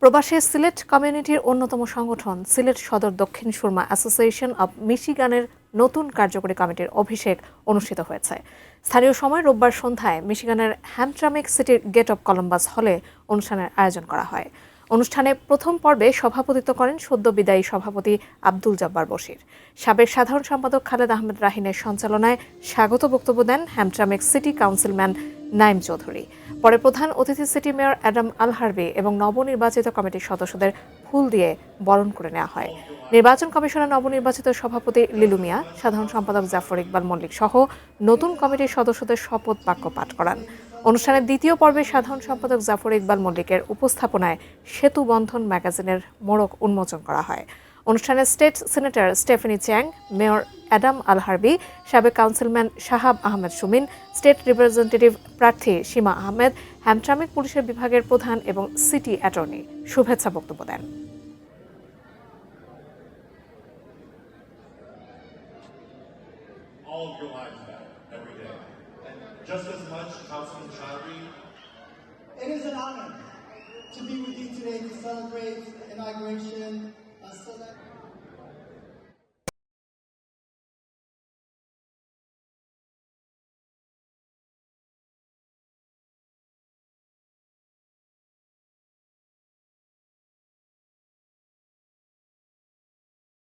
প্রবাসী সিলেট কমিউনিটির অন্যতম সংগঠন সিলেট সদর দক্ষিণ সুরমা অ্যাসোসিয়েশন অব মিশিগানের নতুন কার্যকরী কমিটির অভিষেক অনুষ্ঠিত হয়েছে। স্থানীয় সময় রোববার সন্ধ্যায় মিশিগানের হ্যামট্রামিক সিটির গেট অব কলম্বাস হলে অনুষ্ঠানের আয়োজন করা হয়। অনুষ্ঠানে প্রথম পর্বে সভাপতিত্ব করেন সদ্য বিদায়ী সভাপতি আব্দুল জব্বার বশির। সাবেক সাধারণ সম্পাদক খালেদ আহমেদ রাহিনের সঞ্চালনায় স্বাগত বক্তব্য দেন Hamtramck city councilman Naim Chowdhury. পরে প্রধান অতিথি city mayor Adam Al Harbi এবং নবনির্বাচিত কমিটির সদস্যদের ফুল দিয়ে বরণ করে নেওয়া হয়। নির্বাচন কমিশনের নবনির্বাচিত সভাপতি লিলু মিয়া, সাধারণ সম্পাদক জাফর ইকবাল মল্লিক সহ নতুন কমিটির সদস্যদের শপথ বাক্য পাঠ করান। অনুষ্ঠানের দ্বিতীয় পর্বে সাধারণ সম্পাদক জাফর ইকবাল মল্লিকের উপস্থাপনায় সেতু বন্ধন ম্যাগাজিনের মোড়ক উন্মোচন করা হয়। অনুষ্ঠানে স্টেট সিনেটর স্টেফেনি চ্যাং, মেয়র অ্যাডাম আল হারবি, সাবেক councilman Shahab Ahmed Sumin, state representative প্রার্থী সীমা আহমেদ, হ্যামট্রামিক পুলিশের বিভাগের প্রধান এবং সিটি অ্যাটর্নি শুভেচ্ছা বক্তব্য দেন। All of your lives matter every day. And just as much, Councilman Chowdhury. It is an honor to be with you today to celebrate the inauguration